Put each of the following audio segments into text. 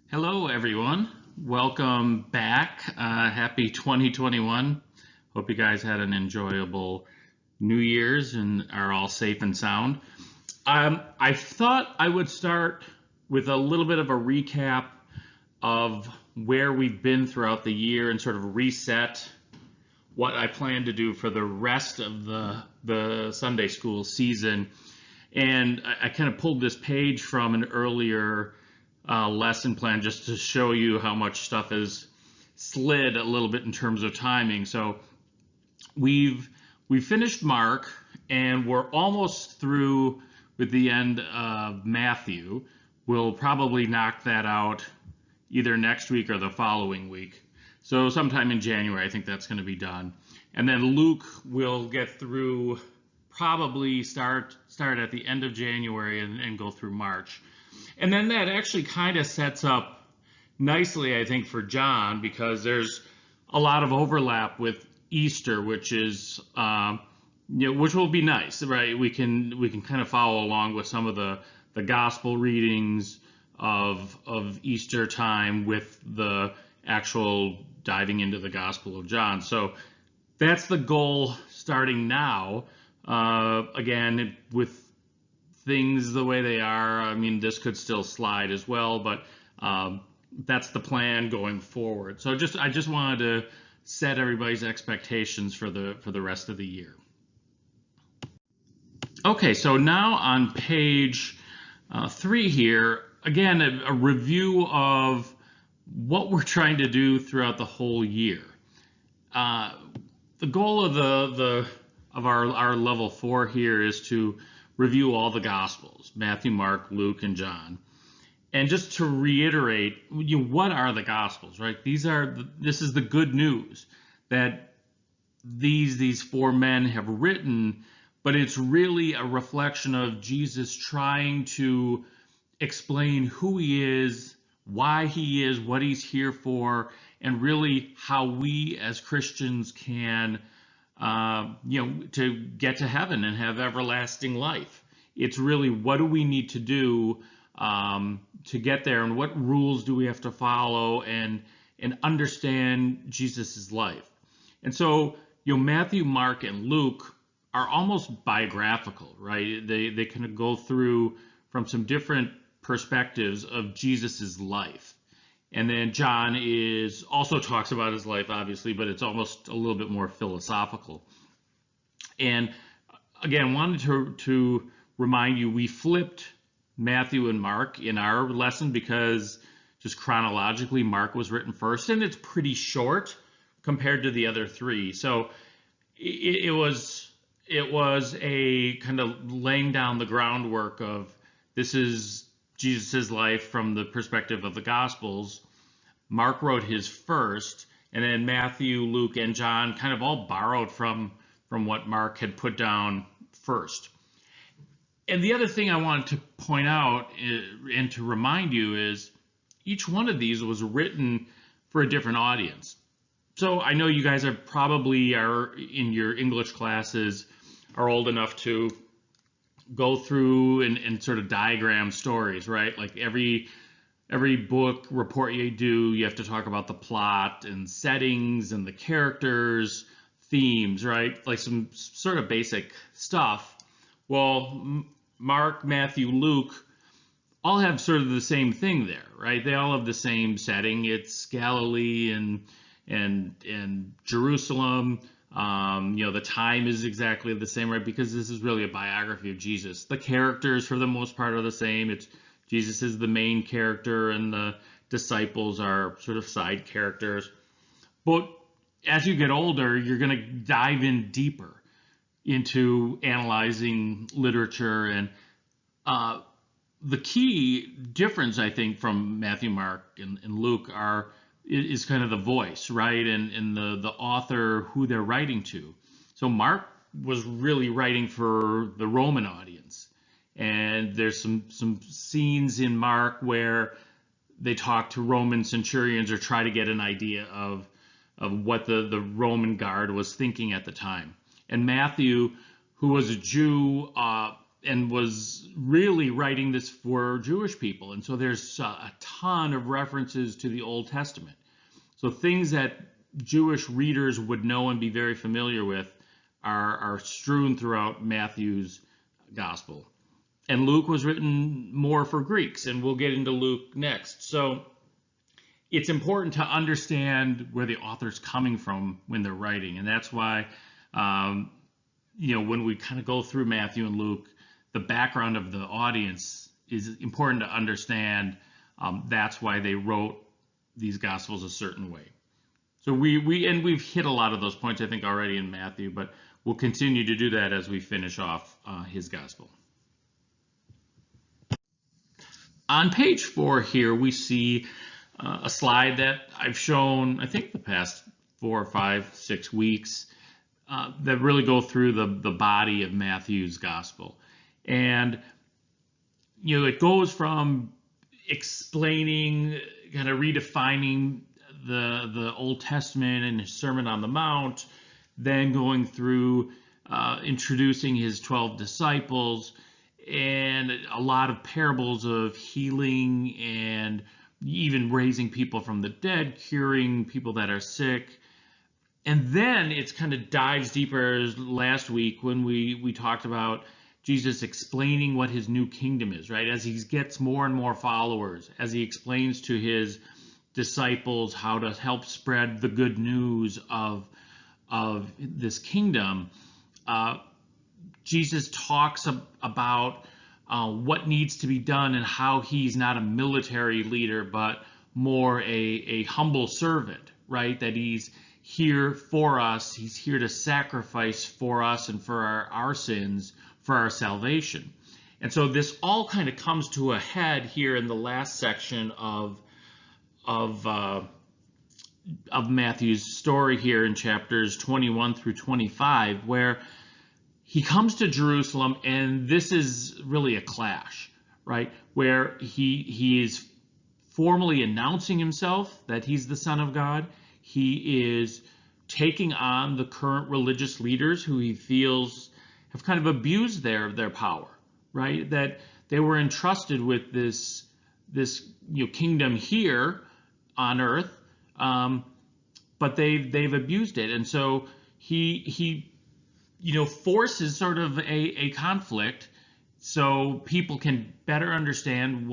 Hello, everyone. Welcome back. Happy 2021. Hope you guys had an enjoyable New Year's and are all safe and sound. I thought I would start with a little bit of a recap of where we've been throughout the year and sort of reset what I plan to do for the rest of the Sunday school season. And I kind of pulled this page from an earlier lesson plan just to show you how much stuff has slid a little bit in terms of timing. So we've finished Mark and we're almost through with the end of Matthew. We'll probably knock that out either next week or the following week. So sometime in January, I think that's going to be done. And then Luke will get through, probably start at the end of January and go through March. And then that actually kind of sets up nicely, I think, for John, because there's a lot of overlap with Easter, which is which will be nice, right? We can kind of follow along with some of the gospel readings of Easter time with the actual diving into the Gospel of John. So that's the goal starting now. Again, with things the way they are, I mean, this could still slide as well, but that's the plan going forward. So I just wanted to set everybody's expectations for the rest of the year. Okay, so now on page 3 here, again, a review of what we're trying to do throughout the whole year. The goal of our level 4 here is to review all the Gospels: Matthew, Mark, Luke, and John. And just to reiterate, what are the Gospels, right? This is the good news that these 4 men have written, but it's really a reflection of Jesus trying to explain who he is, why he is, what he's here for, and really how we as Christians can, to get to heaven and have everlasting life. It's really, what do we need to do to get there, and what rules do we have to follow and understand Jesus's life. And so, Matthew, Mark, and Luke are almost biographical, right? They kind of go through from some different perspectives of Jesus's life. And then John also talks about his life, obviously, but it's almost a little bit more philosophical. And again, wanted to remind you, we flipped Matthew and Mark in our lesson because just chronologically, Mark was written first, and it's pretty short compared to the other 3. So it was a kind of laying down the groundwork of, this is Jesus' life from the perspective of the Gospels. Mark wrote his first, and then Matthew, Luke, and John kind of all borrowed from what Mark had put down first. And the other thing I wanted to point out and to remind you is each one of these was written for a different audience. So I know you guys are in your English classes are old enough to go through and sort of diagram stories, right? Like every book report you do, you have to talk about the plot and settings and the characters, themes, right? Like some sort of basic stuff. Well, Mark, Matthew, Luke all have sort of the same thing there, right? They all have the same setting. It's Galilee and Jerusalem. The time is exactly the same, right? Because this is really a biography of Jesus. The characters, for the most part, are the same. Jesus is the main character, and the disciples are sort of side characters. But as you get older, you're going to dive in deeper into analyzing literature. And the key difference, I think, from Matthew, Mark, and Luke is kind of the voice, right? And the author, who they're writing to. So Mark was really writing for the Roman audience. And there's some scenes in Mark where they talk to Roman centurions or try to get an idea of what the Roman guard was thinking at the time. And Matthew, who was a Jew, and was really writing this for Jewish people. And so there's a ton of references to the Old Testament. So things that Jewish readers would know and be very familiar with are strewn throughout Matthew's gospel. And Luke was written more for Greeks, and we'll get into Luke next. So it's important to understand where the author's coming from when they're writing. And that's why, when we kind of go through Matthew and Luke, the background of the audience is important to understand. That's why they wrote these gospels a certain way. So we've hit a lot of those points, I think, already in Matthew, but we'll continue to do that as we finish off his gospel. On page 4 here, we see a slide that I've shown, I think, the past 4 or 5, 6 weeks that really go through the body of Matthew's gospel. And, it goes from explaining, kind of redefining the Old Testament and his Sermon on the Mount, then going through introducing his 12 disciples, and a lot of parables of healing and even raising people from the dead, curing people that are sick. And then it's kind of dives deeper, as last week when we talked about Jesus explaining what his new kingdom is, right? As he gets more and more followers, as he explains to his disciples how to help spread the good news of this kingdom, Jesus talks about what needs to be done and how he's not a military leader, but more a humble servant, right? That he's here for us. He's here to sacrifice for us and for our sins, for our salvation. And so this all kind of comes to a head here in the last section of Matthew's story here in chapters 21 through 25, where he comes to Jerusalem, and this is really a clash, right? Where he is formally announcing himself that he's the Son of God. He is taking on the current religious leaders who he feels have kind of abused their power, right? That they were entrusted with this kingdom here on earth, but they've abused it, and so he forces sort of a conflict so people can better understand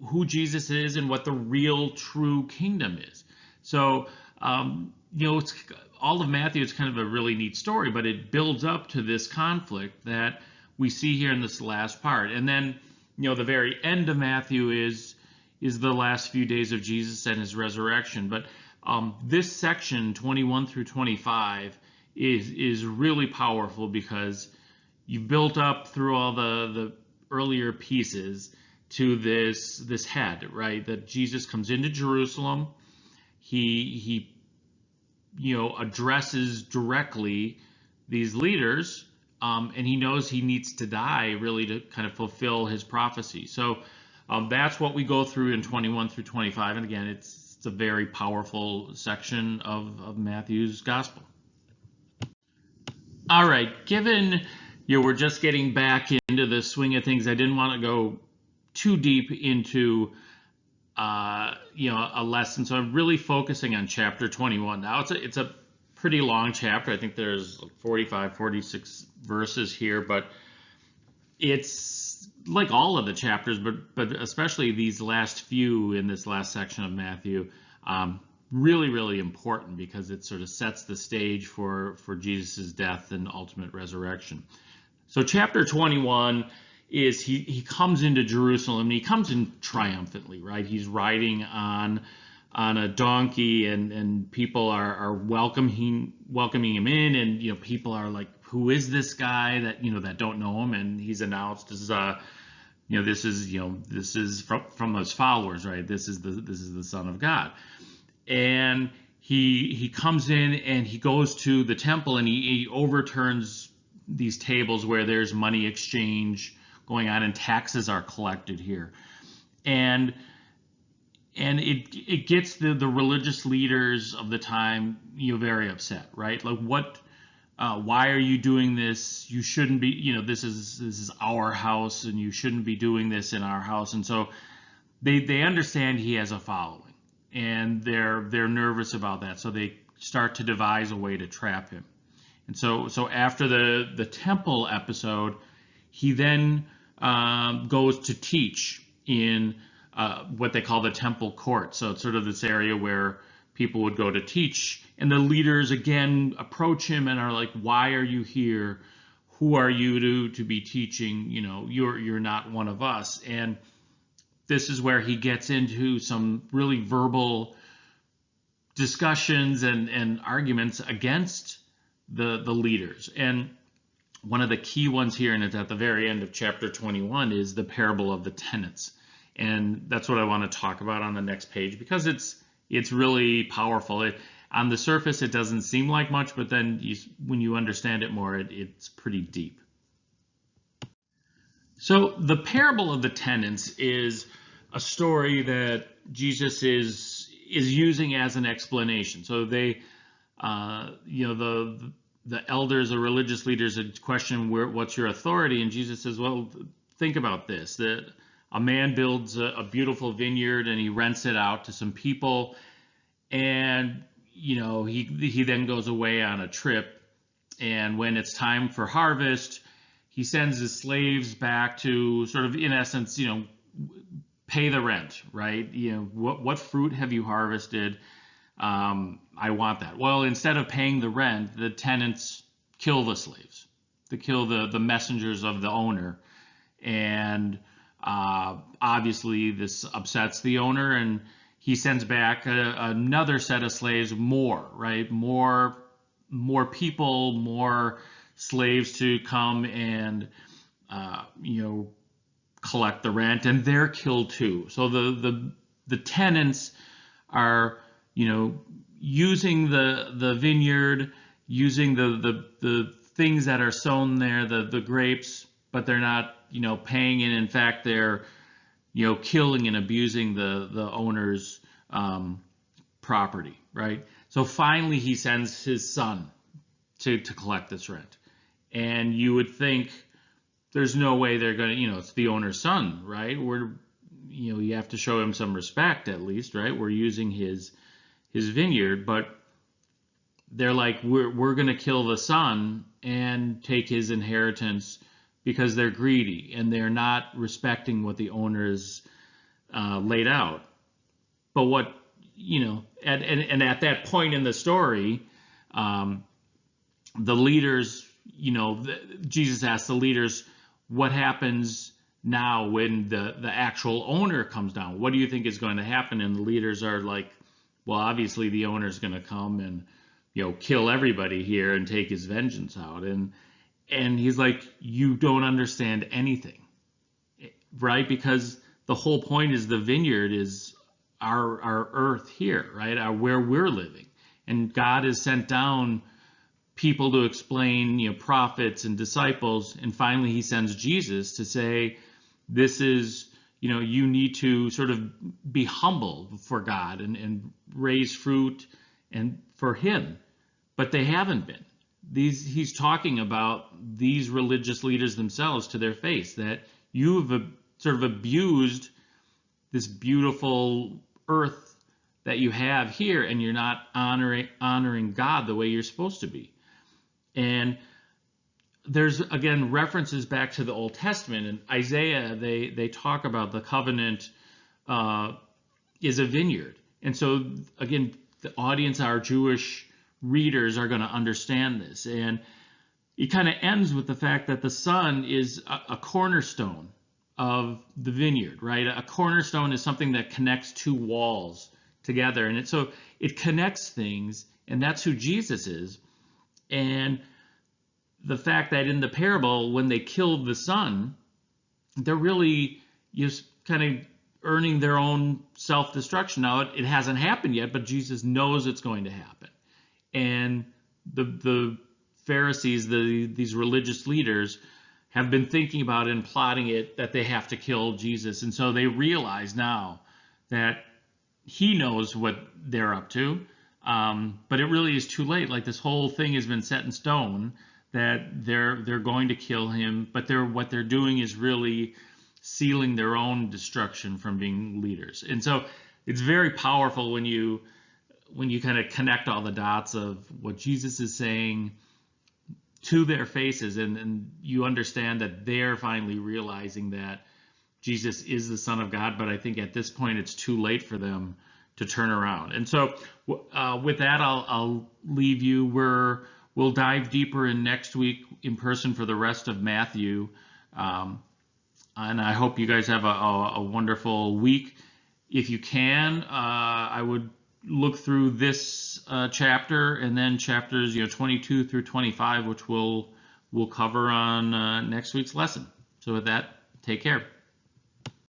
who Jesus is and what the real true kingdom is. So it's all of Matthew is kind of a really neat story, but it builds up to this conflict that we see here in this last part. And then the very end of Matthew is the last few days of Jesus and his resurrection. But this section 21 through 25 is really powerful, because you've built up through all the earlier pieces to this head, right? That Jesus comes into Jerusalem. He addresses directly these leaders, and he knows he needs to die really to kind of fulfill his prophecy. So that's what we go through in 21 through 25. And again, it's a very powerful section of Matthew's gospel. All right, given we're just getting back into the swing of things, I didn't want to go too deep into a lesson, so I'm really focusing on chapter 21. Now it's a pretty long chapter. I think there's 45, 46 verses here, but it's like all of the chapters, but especially these last few in this last section of Matthew, really, really important, because it sort of sets the stage for Jesus' death and ultimate resurrection. So chapter 21 is he comes into Jerusalem, and he comes in triumphantly, right? He's riding on a donkey, and people are welcoming him in, and people are like, who is this guy that don't know him? And he's announced as this is from his followers, right? This is the Son of God. And he comes in, and he goes to the temple, and he overturns these tables where there's money exchange going on and taxes are collected here. And it gets the religious leaders of the time very upset, right? Like, what why are you doing this? You shouldn't be, this is our house, and you shouldn't be doing this in our house. And so they understand he has a following, and they're nervous about that. So they start to devise a way to trap him. And so after the temple episode, he then goes to teach in what they call the temple court. So it's sort of this area where people would go to teach, and the leaders again approach him and are like, "Why are you here? Who are you to be teaching? You're not one of us." And this is where he gets into some really verbal discussions and arguments against the leaders. And one of the key ones here, and it's at the very end of chapter 21, is the parable of the tenants. And that's what I want to talk about on the next page, because it's really powerful. On the surface, it doesn't seem like much, but then when you understand it more, it's pretty deep. So the parable of the tenants is a story that Jesus is using as an explanation. So they, the elders or religious leaders question, what's your authority? And Jesus says, well, think about this, that a man builds a beautiful vineyard and he rents it out to some people, and he then goes away on a trip, and when it's time for harvest, he sends his slaves back to sort of, in essence, pay the rent, right? What fruit have you harvested? I want that. Well, instead of paying the rent, the tenants kill the slaves. They kill the messengers of the owner. And obviously this upsets the owner, and he sends back another set of slaves, right? More people, more slaves to come and, collect the rent, and they're killed too. So the tenants are, using the vineyard, using the things that are sown there, the grapes, but they're not, paying it. In fact, they're, killing and abusing the owner's property, right? So finally he sends his son to collect this rent. And you would think there's no way they're going to, it's the owner's son, right? You have to show him some respect at least, right? We're using his vineyard, but they're like, we're going to kill the son and take his inheritance, because they're greedy and they're not respecting what the owner has laid out. But what, and at that point in the story, the leaders, Jesus asked the leaders, what happens now when the actual owner comes down? What do you think is going to happen? And the leaders are like, well, obviously the owner's going to come and, kill everybody here and take his vengeance out. And he's like, you don't understand anything, right? Because the whole point is the vineyard is our earth here, right? Where we're living. And God has sent down people to explain, prophets and disciples. And finally he sends Jesus to say, this is, you need to sort of be humble for God and raise fruit and for him. But they haven't been. He's talking about these religious leaders themselves to their face, that you've sort of abused this beautiful earth that you have here, and you're not honoring God the way you're supposed to be. And there's, again, references back to the Old Testament. And Isaiah, they talk about the covenant is a vineyard. And so, again, the audience, our Jewish readers, are going to understand this. And it kind of ends with the fact that the son is a cornerstone of the vineyard, right? A cornerstone is something that connects two walls together. And so it connects things, and that's who Jesus is. And the fact that in the parable, when they killed the son, they're really just kind of earning their own self-destruction. Now, it hasn't happened yet, but Jesus knows it's going to happen. And the Pharisees, these religious leaders, have been thinking about it and plotting it, that they have to kill Jesus. And so they realize now that he knows what they're up to. But it really is too late. Like, this whole thing has been set in stone that they're going to kill him, but what they're doing is really sealing their own destruction from being leaders. And so it's very powerful when you kind of connect all the dots of what Jesus is saying to their faces, and you understand that they're finally realizing that Jesus is the Son of God. But I think at this point it's too late for them to turn around. And so with that, I'll leave you. We'll dive deeper in next week in person for the rest of Matthew. And I hope you guys have a wonderful week. If you can, I would look through this chapter and then chapters 22 through 25, which we'll cover on next week's lesson. So with that, take care.